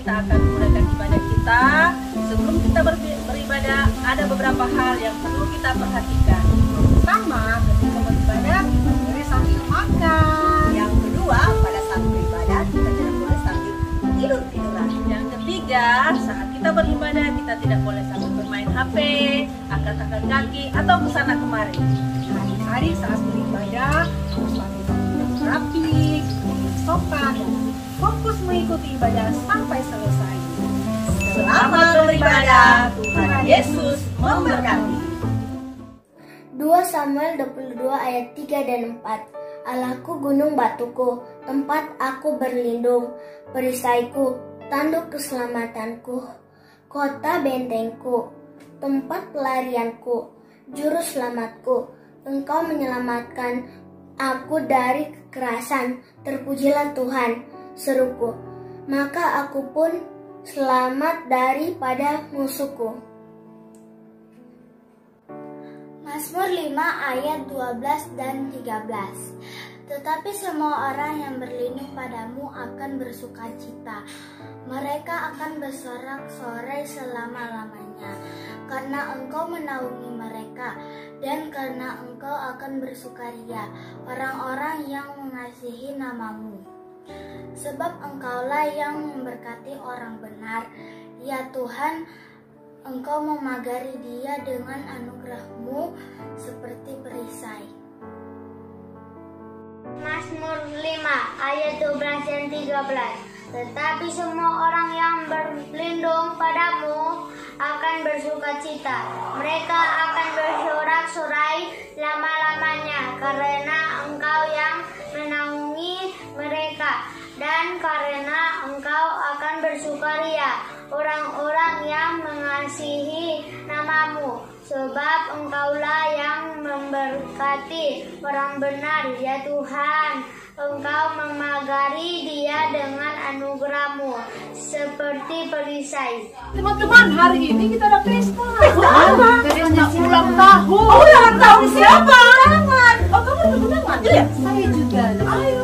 kita akan memulaikan ibadah kita. Sebelum kita beribadah, ada beberapa hal yang perlu kita perhatikan. Pertama, ketika beribadah kita boleh sambil makan. Yang kedua, pada saat beribadah kita tidak boleh sambil tidur-tiduran. Yang ketiga, saat kita beribadah kita tidak boleh sambil bermain HP, angkat-angkat kaki, atau kesana kemari. Hari-hari saat beribadah harus pakai baju yang rapi, sopan, dan fokus mengikuti ibadah sampai selesai. Selamat beribadah, Tuhan Yesus memberkati. 2 Samuel 22 ayat 3 dan 4. Allahku gunung batuku, tempat aku berlindung, perisaiku, tanduk keselamatanku, kota bentengku, tempat pelarianku, juru selamatku. Engkau menyelamatkan aku dari kekerasan, terpujilah Tuhan, seruku. Maka aku pun selamat daripada musuhku. Mazmur 5 ayat 12 dan 13. Tetapi semua orang yang berlindung padamu akan bersukacita. Mereka akan bersorak-sorai selama-lamanya. Karena engkau menaungi mereka, dan karena engkau akan bersukaria orang-orang yang mengasihi namamu. Sebab engkaulah yang memberkati orang benar, ya Tuhan. Engkau memagari dia dengan anugerah-Mu seperti perisai. Mazmur 5 ayat 12 dan 13. Tetapi semua orang yang berlindung padamu akan bersukacita. Mereka akan bersorak-sorai lama-lamanya karena engkau yang menaungi mereka, dan karena engkau akan bersukaria orang-orang yang mengasihi namamu. Sebab engkaulah yang memberkati orang benar, ya Tuhan. Engkau memagari dia dengan anugerah-Mu seperti perisai. Teman-teman, hari ini kita ada pesta. Pesta ulang tahun. Oh, ulang tahun siapa? Oh, kamu dapat undangan? Iya, saya juga. Ayo,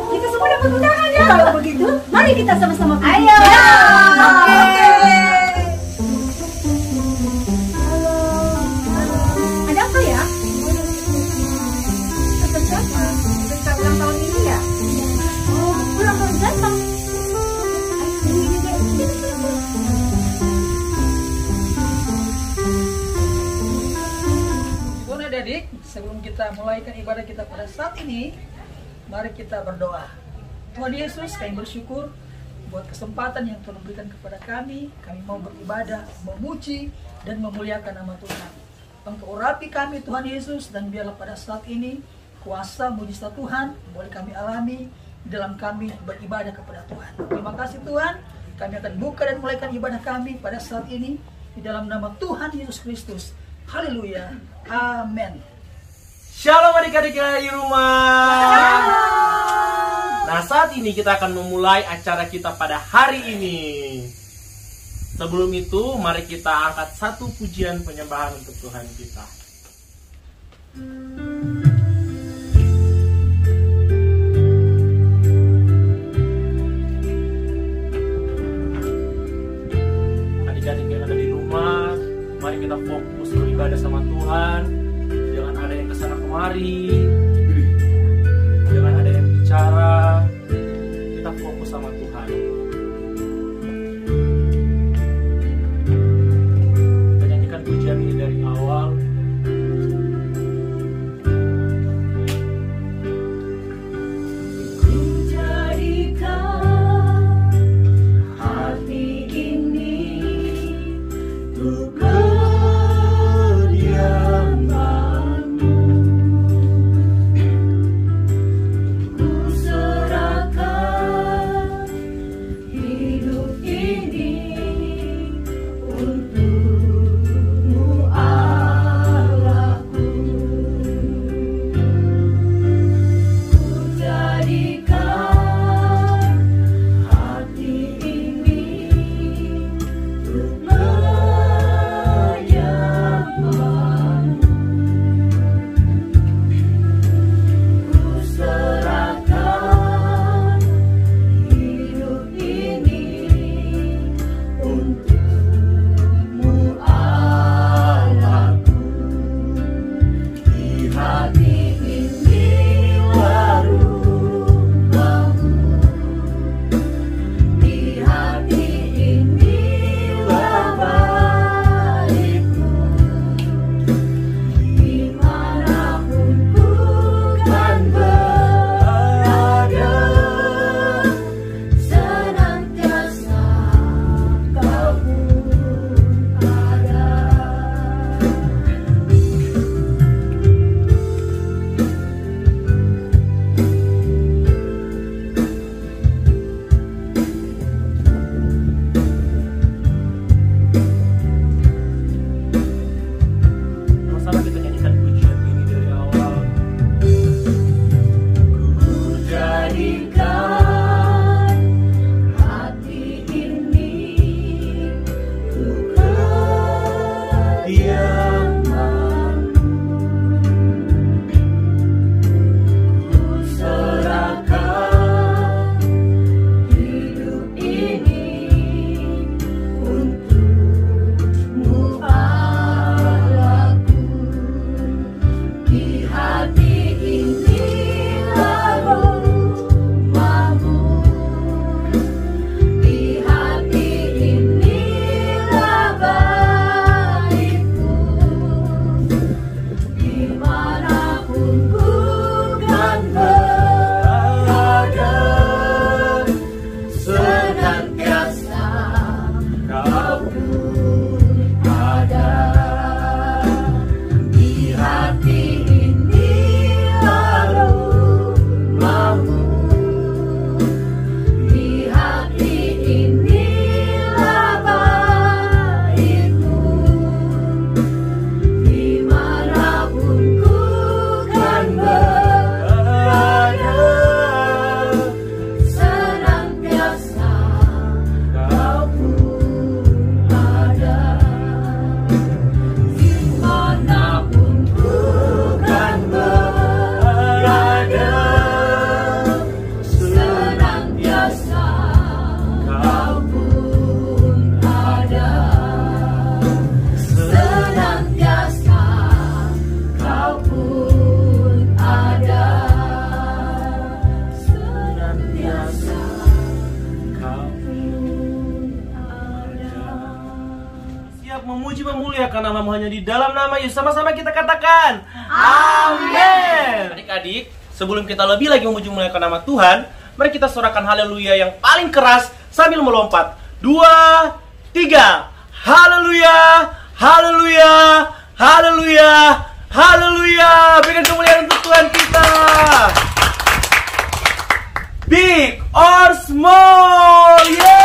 kita semua dapat undangan ya. Kalau begitu, mari kita sama-sama pergi. Ayo. Oke. Ada apa ya? Pesta siapa? Pesta ulang tahun ini ya? Oh, ulang tahun siapa? Ibu dan adik, sebelum kita mulaikan ibadah kita pada saat ini, mari kita berdoa. Tuhan Yesus, kami bersyukur buat kesempatan yang Tuhan berikan kepada kami. Kami mau beribadah, memuji, dan memuliakan nama Tuhan. Engkau urapi kami Tuhan Yesus, dan biarlah pada saat ini kuasa mujizat Tuhan boleh kami alami di dalam kami beribadah kepada Tuhan. Terima kasih Tuhan, kami akan buka dan mulaikan ibadah kami pada saat ini di dalam nama Tuhan Yesus Kristus. Haleluya, amin. Shalom adik-adik di rumah. Nah, saat ini kita akan memulai acara kita pada hari ini. Sebelum itu, mari kita angkat satu pujian penyembahan untuk Tuhan kita. Adik-adik yang ada di rumah, mari kita fokus beribadah sama Tuhan. Jangan ada yang kesana kemari, jangan ada yang bicara. Kita fokus sama Tuhan. Kita nyanyikan pujian ini dari awal. Kediamanmu senantiasa Kau ada di hati ini, rumahmu di hati inilah baitmu, dimanapun ku kan berada, senantiasa Kau pun ada, dimanapun ku kan berada, senantiasa Kau pun ada, senantiasa Kau pun ada, senantiasa Kau pun ada. Siap memuji memuliakan nama-Mu hanya di dalam nama Yesus. Sama-sama kita katakan amin. Adik-adik, sebelum kita lebih lagi memuji memuliakan nama Tuhan, mari kita sorakan haleluya yang paling keras sambil melompat. 2, 3. Haleluya, haleluya, haleluya, haleluya. Berikan kemuliaan untuk Tuhan kita. Big or small, yeah.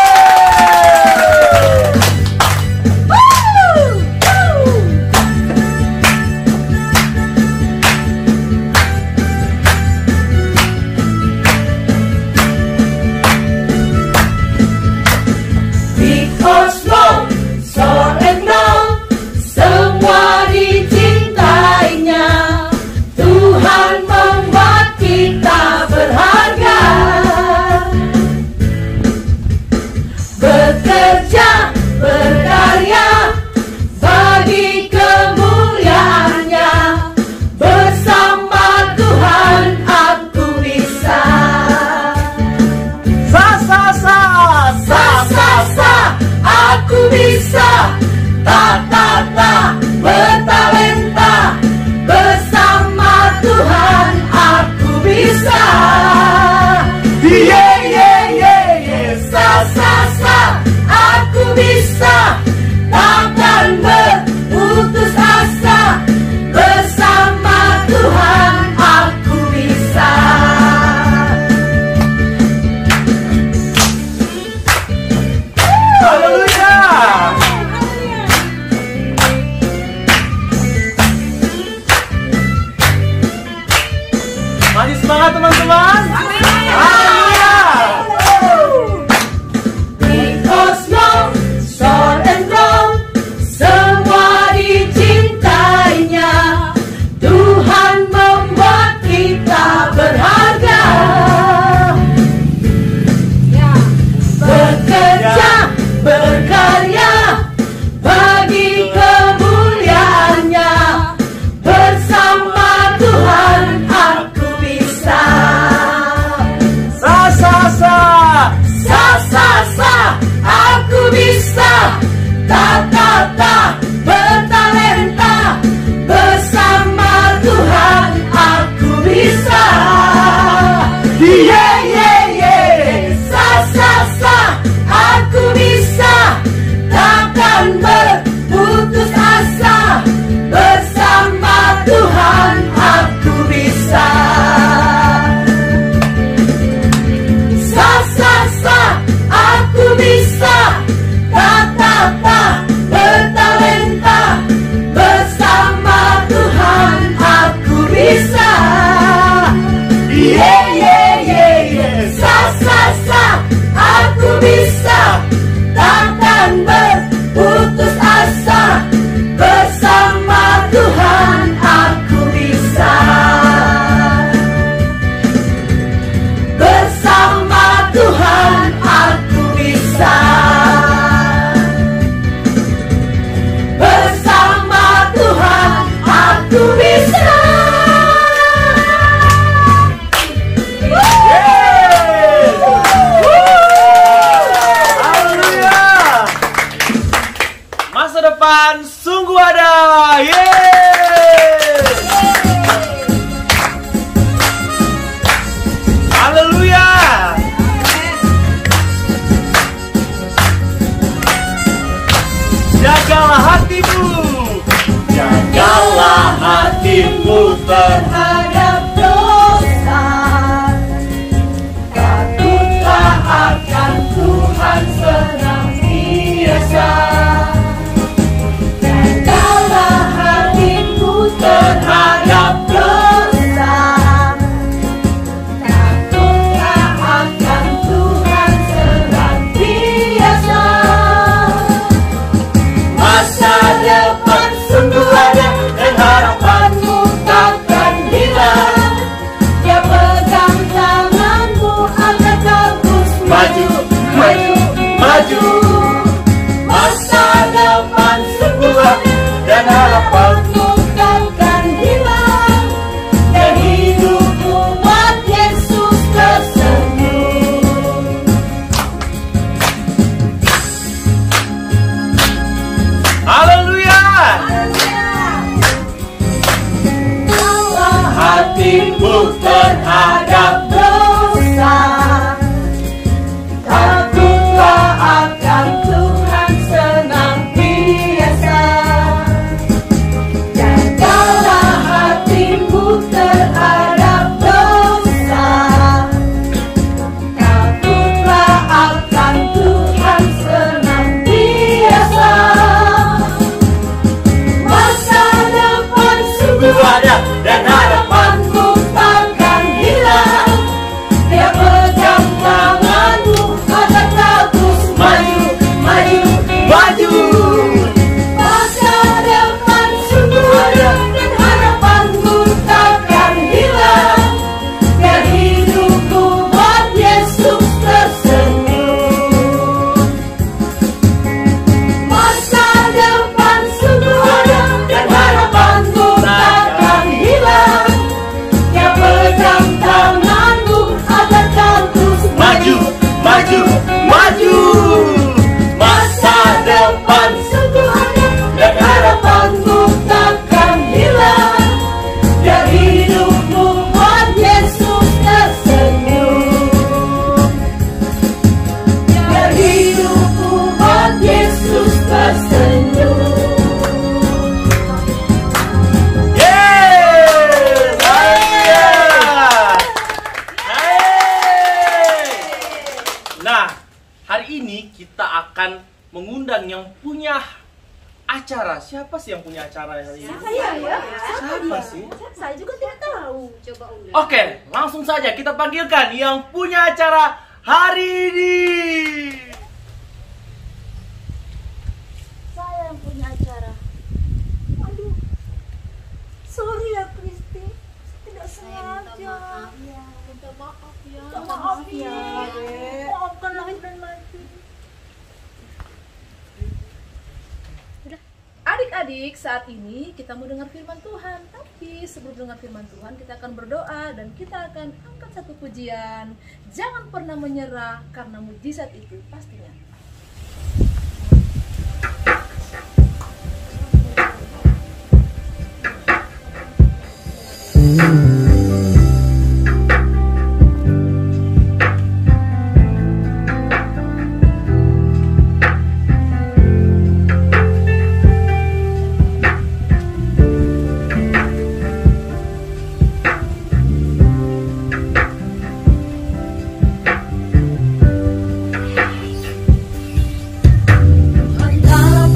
Big or small, short and long, semua dicintainya. Tuhan membuat kita berharga, bekerja, berkarya bagi kemuliaannya. Bersama Tuhan aku bisa. Aku bisa. Bertalenta. Bersama Tuhan aku bisa. Aku bisa. Takkan berputus asa. Bersama Tuhan aku bisa. Haleluya. Masih semangat teman-teman? Haleluya. Big or small, short and long, semua dicintainya. Tuhan membuat kita berharga, bekerja, berkarya bagi kemuliaannya. Bersama Tuhan aku bisa. Aku bisa. Bertalenta. Bersama Tuhan aku bisa. Aku bisa. Takkan berputus asa. Bersama Tuhan aku bisa. Aku bisa. Bertalenta. Bersama Tuhan aku bisa. Aku bisa. Takkan berputus asa. Bersama Tuhan aku bisa. Bersama Tuhan aku bisa. Bersama Tuhan aku bisa. Haleluya. Masa depan sungguh ada. Haleluya. Jagalah hatimu. Jagalah hatimu terhadap dosa. Takutlah akan Tuhan senantiasa. Jagalah hatimu terhadap dosa. Takutlah akan Tuhan senantiasa. Masa depan sungguh ada dan harapanmu takkan hilang. Dia pegang tanganmu agar terus maju, maju, maju. Masa depan sungguh ada dan harapanmu takkan hilang. Dan hidupmu buat Yesus tersenyum. Haleluya. Hatimu terhadap dosa. Takutlah akan Tuhan senantiasa. Jagalah hatimu terhadap dosa. Takutlah akan Tuhan senantiasa. Masa depan sungguh ada dan harapanmu takkan hilang. Dia pegang tanganmu agar terus maju, maju, maju. Masa depan sungguh ada dan harapanmu takkan hilang. Biar hidupku buat Yesus tersenyum. Masa depan sungguh ada dan harapanmu takkan hilang. Dia pegang tanganmu agar terus Maju, maju, maju. Masa depan sungguh ada dan harapanmu takkan hilang. Biar hidupmu buat Yesus tersenyum. Biar hidupmu buat Yesus tersenyum. Yeay! Haleluya! Yeay! Nah, hari ini kita akan mengundang yang punya acara. Siapa sih yang punya acara hari ini? Siapa sih? Saya juga tidak tahu. Coba undang. Oke, langsung saja kita panggilkan yang punya acara hari ini. Saya yang punya acara. Aduh. Sorry ya Kristi. Tidak sengaja. Minta maaf ya. Minta maaf ya. Maafkan lahir dan batin. Adik-adik, saat ini kita mau dengar firman Tuhan. Tapi sebelum dengar firman Tuhan, kita akan berdoa dan kita akan angkat satu pujian. Jangan pernah menyerah karena mujizat itu pastinya. Dalam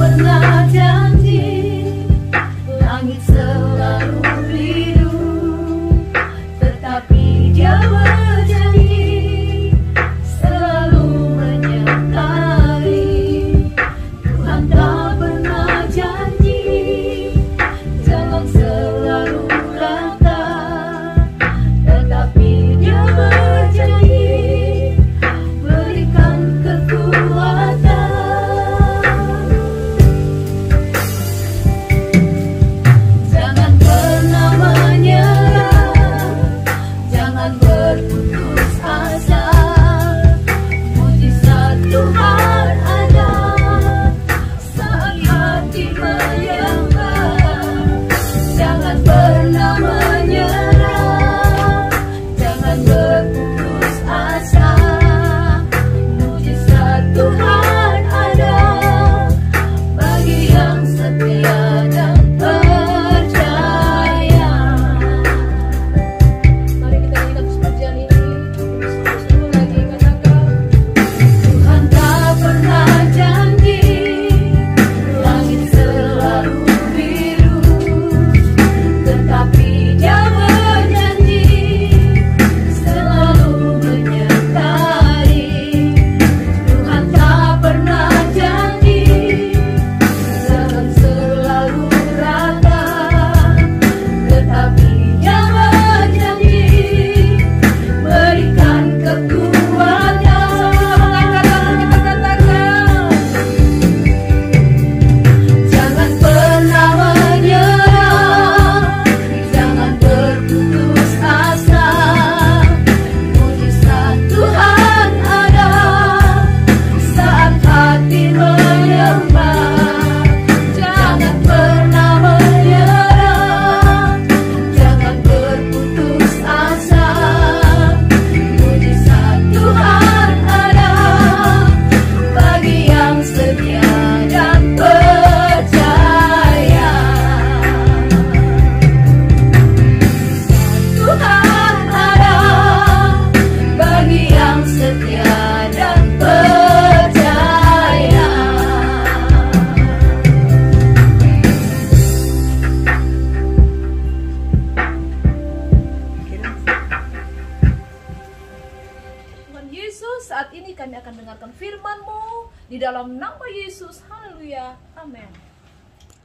firman-Mu di dalam nama Yesus. Haleluya. Amin.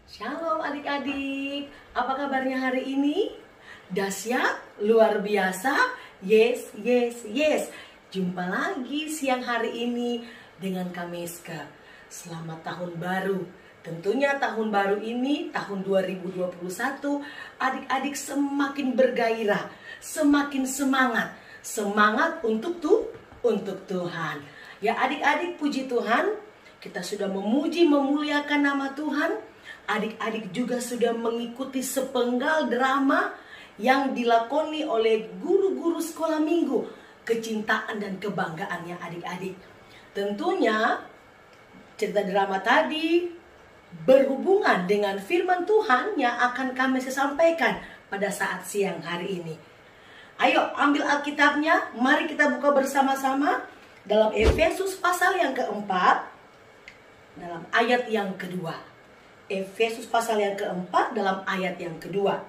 Shalom adik-adik, apa kabarnya hari ini? Dahsyat, luar biasa, yes, yes, yes. Jumpa lagi siang hari ini dengan Kameska. Selamat tahun baru. Tentunya tahun baru ini, tahun 2021, adik-adik semakin bergairah, semakin semangat. Semangat untuk Tuhan. Ya adik-adik, puji Tuhan, kita sudah memuji, memuliakan nama Tuhan. Adik-adik juga sudah mengikuti sepenggal drama yang dilakoni oleh guru-guru sekolah minggu. Kecintaan dan kebanggaannya adik-adik. Tentunya cerita drama tadi berhubungan dengan firman Tuhan yang akan kami sampaikan pada saat siang hari ini. Ayo ambil Alkitabnya, mari kita buka bersama-sama dalam Efesus pasal yang keempat, dalam ayat yang kedua. Efesus pasal yang keempat dalam ayat yang kedua.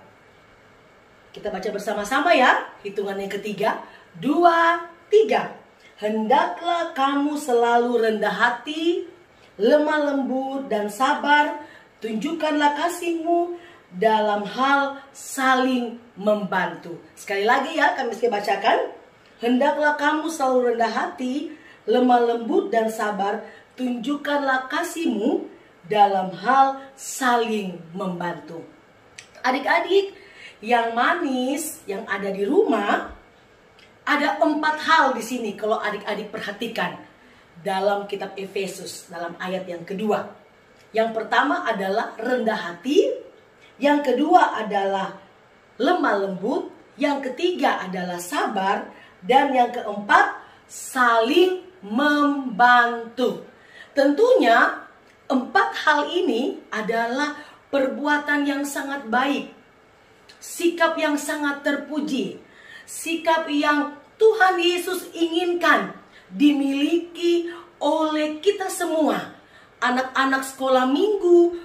Kita baca bersama-sama ya, hitungan yang ketiga, 2, 3. Hendaklah kamu selalu rendah hati, lemah lembut dan sabar, tunjukkanlah kasihmu dalam hal saling membantu. Sekali lagi ya, kami bacakan. Hendaklah kamu selalu rendah hati, lemah lembut dan sabar, tunjukkanlah kasihmu dalam hal saling membantu. Adik-adik yang manis yang ada di rumah, ada 4 hal di sini kalau adik-adik perhatikan dalam kitab Efesus dalam ayat yang kedua. Yang pertama adalah rendah hati, yang kedua adalah lemah lembut, yang ketiga adalah sabar, dan yang keempat saling membantu. Tentunya 4 hal ini adalah perbuatan yang sangat baik, sikap yang sangat terpuji, sikap yang Tuhan Yesus inginkan dimiliki oleh kita semua. Anak-anak sekolah minggu,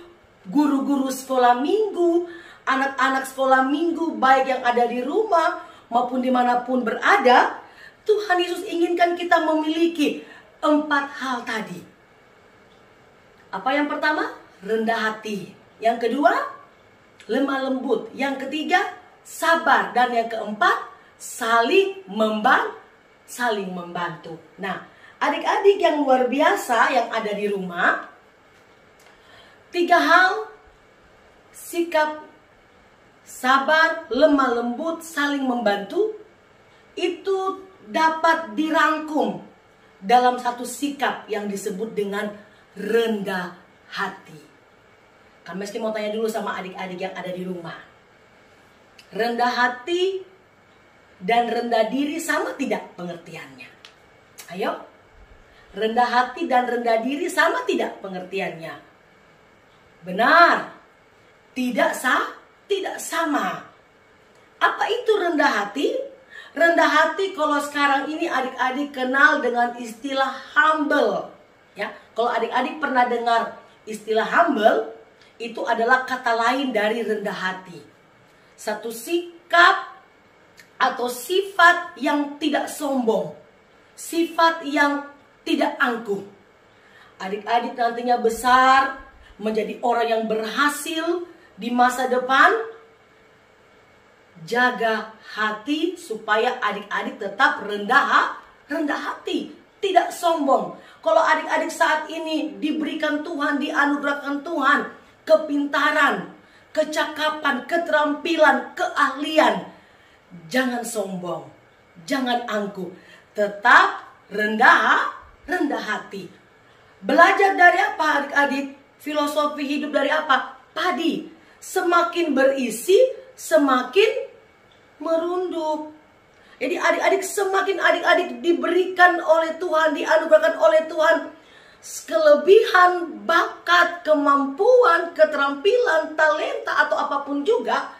guru-guru sekolah minggu, anak-anak sekolah minggu baik yang ada di rumah maupun dimanapun berada, Tuhan Yesus inginkan kita memiliki 4 hal tadi. Apa yang pertama? Rendah hati. Yang kedua, lemah lembut. Yang ketiga, sabar. Dan yang keempat, saling membantu. Nah, adik-adik yang luar biasa yang ada di rumah, 3 hal: sikap sabar, lemah lembut, saling membantu, itu dapat dirangkum dalam satu sikap yang disebut dengan rendah hati. Kami mesti mau tanya dulu sama adik-adik yang ada di rumah. Rendah hati dan rendah diri sama tidak pengertiannya? Ayo. Rendah hati dan rendah diri sama tidak pengertiannya? Benar. Tidak sama. Apa itu rendah hati? Rendah hati kalau sekarang ini adik-adik kenal dengan istilah humble. Ya, kalau adik-adik pernah dengar istilah humble, itu adalah kata lain dari rendah hati. Satu sikap atau sifat yang tidak sombong, sifat yang tidak angkuh. Adik-adik nantinya besar menjadi orang yang berhasil di masa depan. Jaga hati supaya adik-adik tetap rendah hati, tidak sombong. Kalau adik-adik saat ini diberikan Tuhan, dianugerahkan Tuhan kepintaran, kecakapan, keterampilan, keahlian, jangan sombong, jangan angkuh, tetap rendah hati. Belajar dari apa adik-adik? Filosofi hidup dari apa? Padi. Semakin berisi, semakin merunduk. Jadi adik-adik, semakin adik-adik diberikan oleh Tuhan, dianugerahkan oleh Tuhan kelebihan, bakat, kemampuan, keterampilan, talenta atau apapun juga,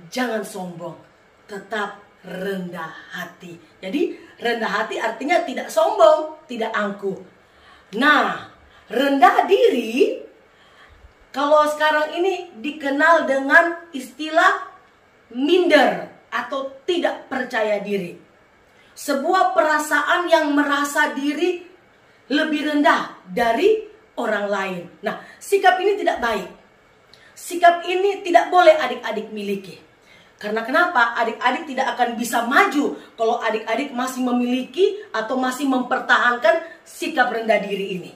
jangan sombong, tetap rendah hati. Jadi rendah hati artinya tidak sombong, tidak angkuh. Nah, rendah diri kalau sekarang ini dikenal dengan istilah minder atau tidak percaya diri. Sebuah perasaan yang merasa diri lebih rendah dari orang lain. Nah, sikap ini tidak baik. Sikap ini tidak boleh adik-adik miliki. Karena kenapa? Adik-adik tidak akan bisa maju kalau adik-adik masih memiliki atau masih mempertahankan sikap rendah diri ini.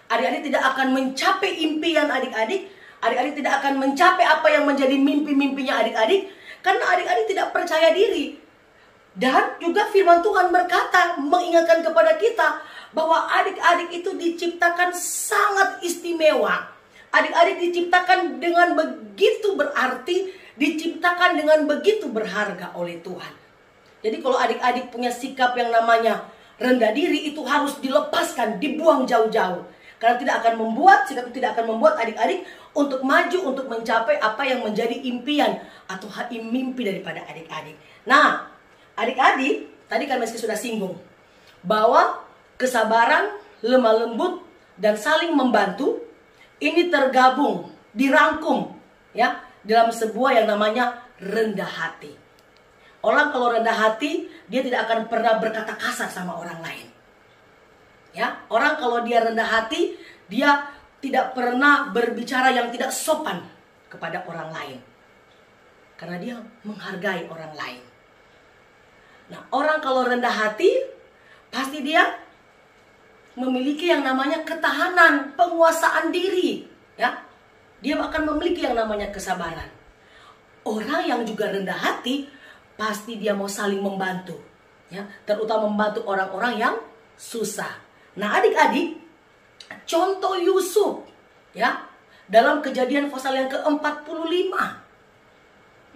Adik-adik tidak akan mencapai impian adik-adik. Adik-adik tidak akan mencapai apa yang menjadi mimpi-mimpinya adik-adik. Karena adik-adik tidak percaya diri. Dan juga firman Tuhan berkata, mengingatkan kepada kita bahwa adik-adik itu diciptakan sangat istimewa. Adik-adik diciptakan dengan begitu berarti, diciptakan dengan begitu berharga oleh Tuhan. Jadi kalau adik-adik punya sikap yang namanya rendah diri, itu harus dilepaskan, dibuang jauh-jauh. Karena tidak akan membuat, sikap itu tidak akan membuat adik-adik untuk maju, untuk mencapai apa yang menjadi impian atau mimpi daripada adik-adik. Nah, adik-adik, tadi kan Meski sudah singgung bahwa kesabaran, lemah lembut, dan saling membantu ini tergabung, dirangkum ya dalam sebuah yang namanya rendah hati. Orang kalau rendah hati, dia tidak akan pernah berkata kasar sama orang lain. Ya, orang kalau dia rendah hati, dia tidak pernah berbicara yang tidak sopan kepada orang lain. Karena dia menghargai orang lain. Nah, orang kalau rendah hati, pasti dia memiliki yang namanya ketahanan, penguasaan diri, ya. Dia akan memiliki yang namanya kesabaran. Orang yang juga rendah hati, pasti dia mau saling membantu, ya, terutama membantu orang-orang yang susah. Nah, adik-adik, contoh Yusuf, ya, dalam Kejadian pasal yang ke-45.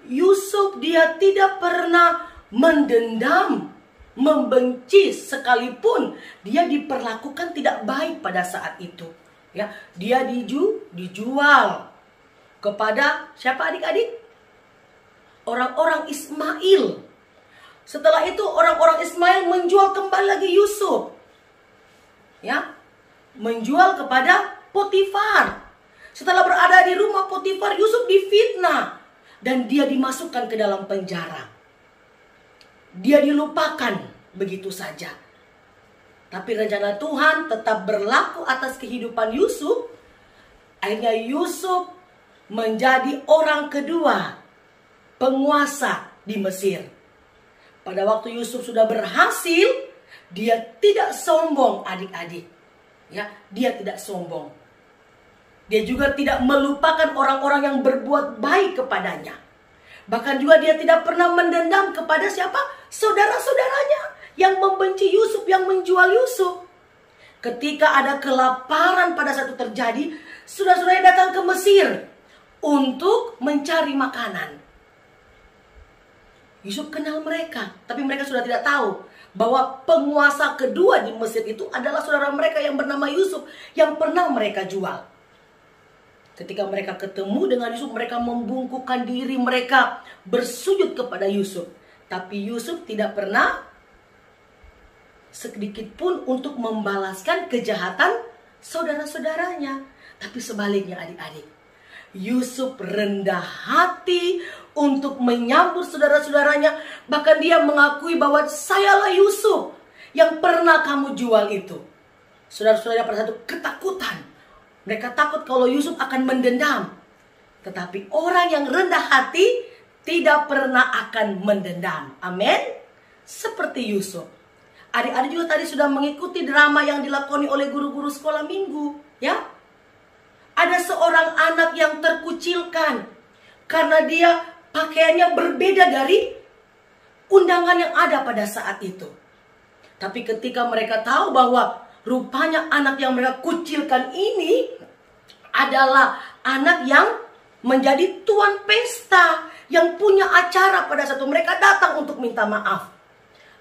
Yusuf dia tidak pernah mendendam, membenci, sekalipun dia diperlakukan tidak baik pada saat itu. Ya, dia dijual kepada siapa adik-adik? Orang-orang Ismail. Setelah itu orang-orang Ismail menjual kembali lagi Yusuf. Ya, menjual kepada Potifar. Setelah berada di rumah Potifar, Yusuf difitnah dan dia dimasukkan ke dalam penjara. Dia dilupakan begitu saja. Tapi rencana Tuhan tetap berlaku atas kehidupan Yusuf. Akhirnya Yusuf menjadi orang kedua penguasa di Mesir. Pada waktu Yusuf sudah berhasil, dia tidak sombong adik-adik. Ya, dia tidak sombong. Dia juga tidak melupakan orang-orang yang berbuat baik kepadanya. Bahkan juga dia tidak pernah mendendam kepada siapa? Saudara-saudaranya yang membenci Yusuf, yang menjual Yusuf. Ketika ada kelaparan pada saat itu terjadi, saudara-saudaranya datang ke Mesir untuk mencari makanan. Yusuf kenal mereka, tapi mereka sudah tidak tahu bahwa penguasa kedua di Mesir itu adalah saudara mereka yang bernama Yusuf, yang pernah mereka jual. Ketika mereka ketemu dengan Yusuf, mereka membungkukkan diri, mereka bersujud kepada Yusuf. Tapi Yusuf tidak pernah sedikit pun untuk membalaskan kejahatan saudara-saudaranya. Tapi sebaliknya adik-adik, Yusuf rendah hati untuk menyambut saudara-saudaranya. Bahkan dia mengakui bahwa sayalah Yusuf yang pernah kamu jual itu. Saudara-saudaranya pada satu ketakutan. Mereka takut kalau Yusuf akan mendendam. Tetapi orang yang rendah hati tidak pernah akan mendendam. Amin. Seperti Yusuf. Adik-adik juga tadi sudah mengikuti drama yang dilakoni oleh guru-guru sekolah minggu. Ya, ada seorang anak yang terkucilkan karena dia pakaiannya berbeda dari undangan yang ada pada saat itu. Tapi ketika mereka tahu bahwa rupanya anak yang mereka kucilkan ini adalah anak yang menjadi tuan pesta, yang punya acara pada saat itu, mereka datang untuk minta maaf.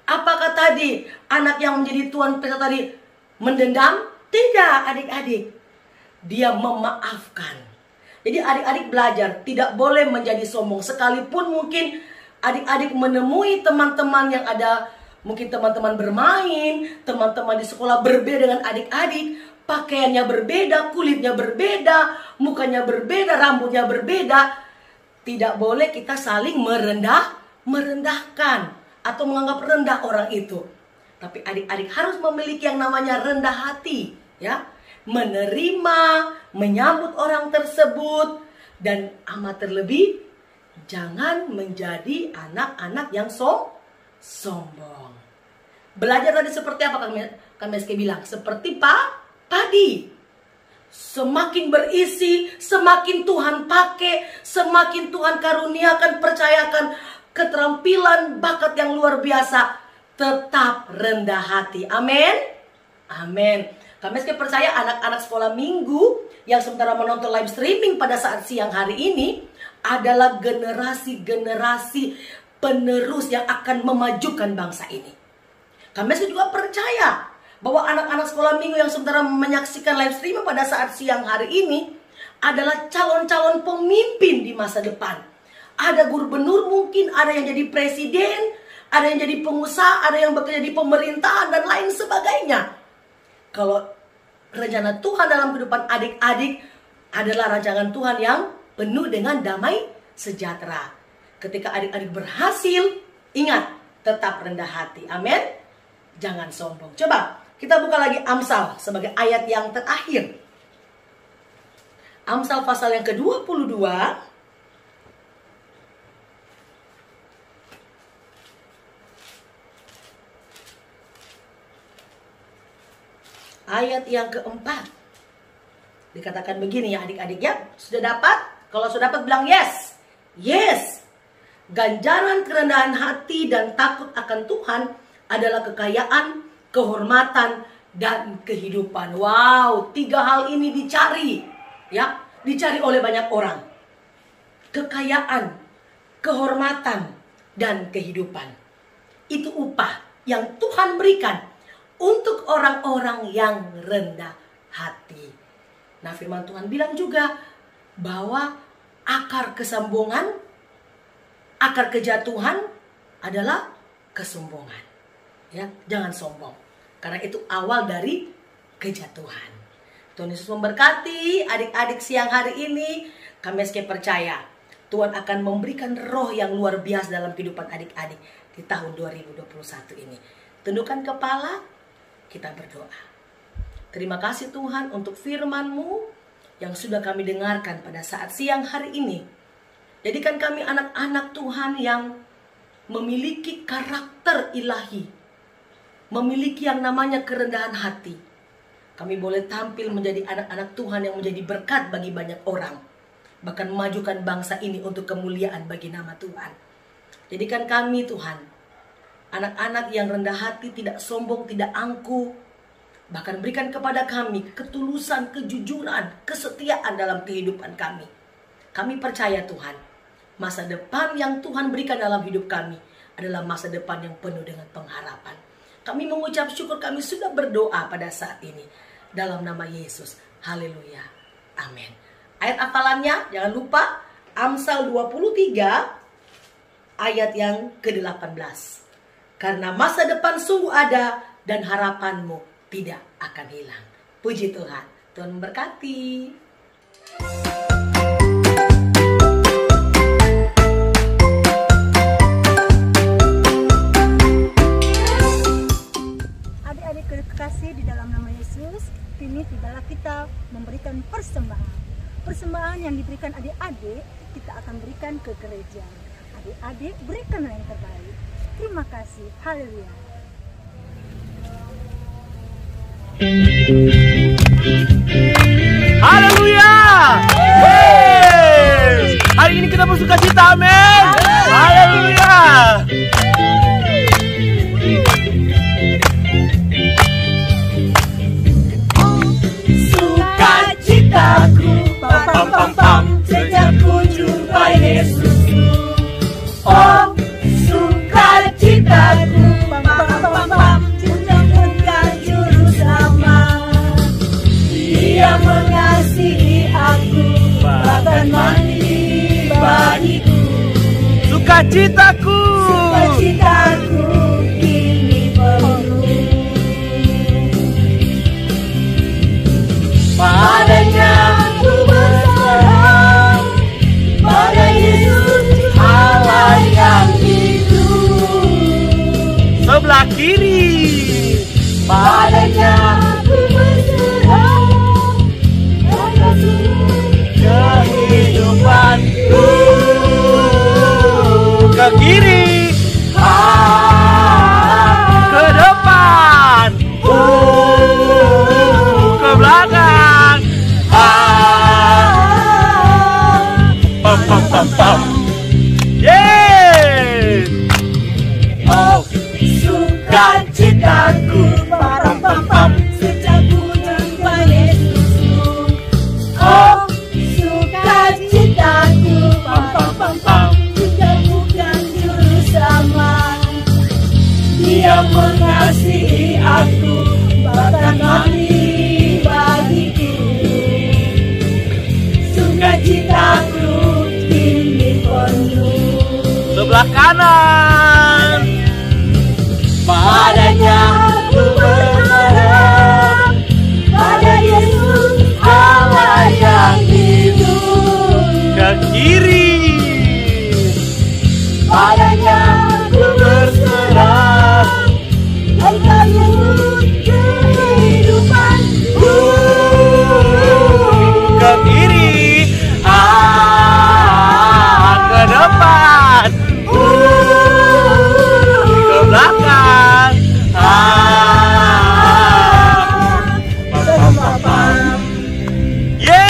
Apakah tadi anak yang menjadi tuan pesta tadi mendendam? Tidak adik-adik. Dia memaafkan. Jadi adik-adik belajar tidak boleh menjadi sombong. Sekalipun mungkin adik-adik menemui teman-teman yang ada, mungkin teman-teman bermain, teman-teman di sekolah berbeda dengan adik-adik. Pakaiannya berbeda, kulitnya berbeda, mukanya berbeda, rambutnya berbeda. Tidak boleh kita saling merendahkan atau menganggap rendah orang itu. Tapi adik-adik harus memiliki yang namanya rendah hati, ya. Menerima, menyambut orang tersebut, dan amat terlebih jangan menjadi anak-anak yang sombong. Belajar tadi seperti apa Kak Meski bilang? Seperti padi. Semakin berisi, semakin Tuhan pakai, semakin Tuhan karuniakan, percayakan keterampilan, bakat yang luar biasa. Tetap rendah hati. Amin. Amin. Kami percaya anak-anak sekolah minggu yang sementara menonton live streaming pada saat siang hari ini adalah generasi-generasi penerus yang akan memajukan bangsa ini. Kami juga percaya bahwa anak-anak sekolah minggu yang sementara menyaksikan live streaming pada saat siang hari ini adalah calon-calon pemimpin di masa depan. Ada gubernur mungkin, ada yang jadi presiden, ada yang jadi pengusaha, ada yang bekerja di pemerintahan, dan lain sebagainya. Kalau rencana Tuhan dalam kehidupan adik-adik adalah rancangan Tuhan yang penuh dengan damai sejahtera. Ketika adik-adik berhasil, ingat, tetap rendah hati. Amin. Jangan sombong. Coba kita buka lagi Amsal sebagai ayat yang terakhir. Amsal pasal yang ke-22. Ayat yang keempat. Dikatakan begini ya adik-adik ya. Sudah dapat? Kalau sudah dapat bilang yes. Yes. Ganjaran kerendahan hati dan takut akan Tuhan adalah kekayaan, kehormatan, dan kehidupan. Wow, 3 hal ini dicari. Ya, dicari oleh banyak orang. Kekayaan, kehormatan, dan kehidupan. Itu upah yang Tuhan berikan untuk orang-orang yang rendah hati. Nah, firman Tuhan bilang juga bahwa akar kesombongan, akar kejatuhan adalah kesombongan. Ya, jangan sombong. Karena itu awal dari kejatuhan. Tuhan Yesus memberkati adik-adik siang hari ini. Kami percaya Tuhan akan memberikan roh yang luar biasa dalam kehidupan adik-adik di tahun 2021 ini. Tundukkan kepala, kita berdoa. Terima kasih Tuhan untuk firman-Mu yang sudah kami dengarkan pada saat siang hari ini. Jadikan kami anak-anak Tuhan yang memiliki karakter ilahi, memiliki yang namanya kerendahan hati. Kami boleh tampil menjadi anak-anak Tuhan yang menjadi berkat bagi banyak orang, bahkan memajukan bangsa ini untuk kemuliaan bagi nama Tuhan. Jadikan kami Tuhan anak-anak yang rendah hati, tidak sombong, tidak angkuh. Bahkan berikan kepada kami ketulusan, kejujuran, kesetiaan dalam kehidupan kami. Kami percaya Tuhan, masa depan yang Tuhan berikan dalam hidup kami adalah masa depan yang penuh dengan pengharapan. Kami mengucap syukur, kami sudah berdoa pada saat ini. Dalam nama Yesus. Haleluya. Amin. Ayat hafalannya jangan lupa Amsal 23 ayat yang ke-18. Karena masa depan sungguh ada dan harapanmu tidak akan hilang. Puji Tuhan. Tuhan memberkati. Adik-adik kekasih di dalam nama Yesus, kini tibalah kita memberikan persembahan. Persembahan yang diberikan adik-adik, kita akan berikan ke gereja. Adik-adik, berikanlah yang terbaik. Terima kasih. Haleluya. Haleluya. Yes. Hari ini kita bersuka cita, amin. Haleluya. Sukacitaku, pam pam pam, sejak ku jumpa Yesus. Oh, sukacitaku, pam pam pam pam, menemukan juru selamat. Dia mengasihi aku, bahkan mati bagiku. Sukacitaku, sukacitaku kini penuh. Padanya ku berserah, pada Yesus Allah yang hidup. Sebelah kiri. Padanya ku berserah, pada kehidupan ke kiri, ke depan, ke belakang, pam pam pam pam. Yeay! Oh, sukacitaku, pam pam pam. sejak ku jumpa Yesusku. Oh, sukacitaku, Pam pam pam pam. sejak bukan juru selamat. Dia mengasihi aku, bahkan mati bagiku. Sukacitaku kini penuh. Sebelah kanan. Padanya ku berharap, pada Yesus Allah yang hidup. Ke kiri. Padanya ku berserah, pada Yesus kehidupan. Ke kiri. Ke depan. Ke belakang. Pam pam pam. Yeay!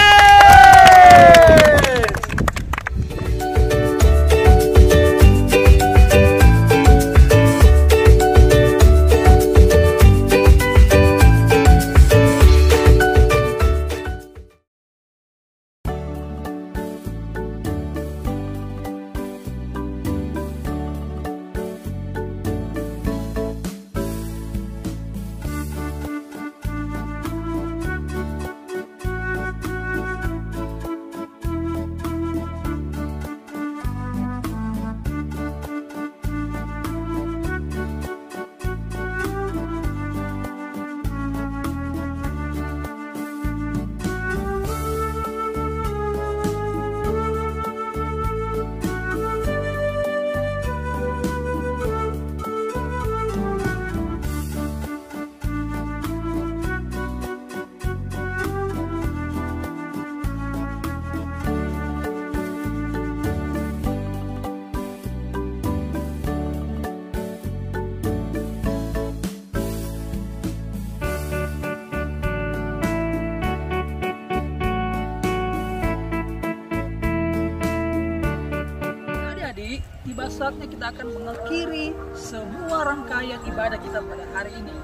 Adik-adik, tiba saatnya kita akan mengakhiri semua rangkaian ibadah kita pada hari ini.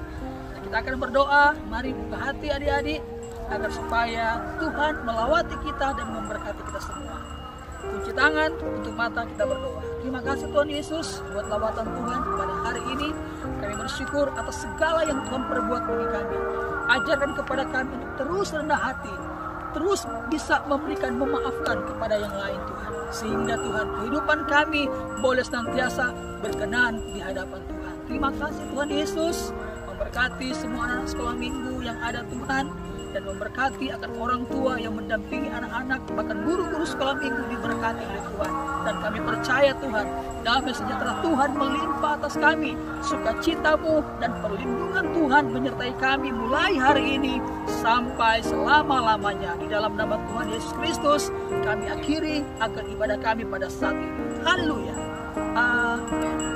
Nah, kita akan berdoa, mari buka hati adik-adik, agar supaya Tuhan melawati kita dan memberkati kita semua. Kunci tangan, tutup mata, kita berdoa. Terima kasih Tuhan Yesus buat lawatan Tuhan pada hari ini. Kami bersyukur atas segala yang Tuhan perbuat bagi kami. Ajarkan kepada kami untuk terus rendah hati, terus bisa memberikan memaafkan kepada yang lain Tuhan. Sehingga Tuhan kehidupan kami boleh senantiasa berkenan di hadapan Tuhan. Terima kasih Tuhan Yesus, memberkati semua anak sekolah minggu yang ada Tuhan, dan memberkati akan orang tua yang mendampingi anak-anak, bahkan guru-guru sekolah minggu diberkati oleh Tuhan. Dan kami percaya Tuhan, damai sejahtera Tuhan melimpah atas kami, sukacita-Mu dan perlindungan Tuhan menyertai kami mulai hari ini sampai selama-lamanya. Di dalam nama Tuhan Yesus Kristus kami akhiri akan ibadah kami pada saat ini. Haleluya. Amin.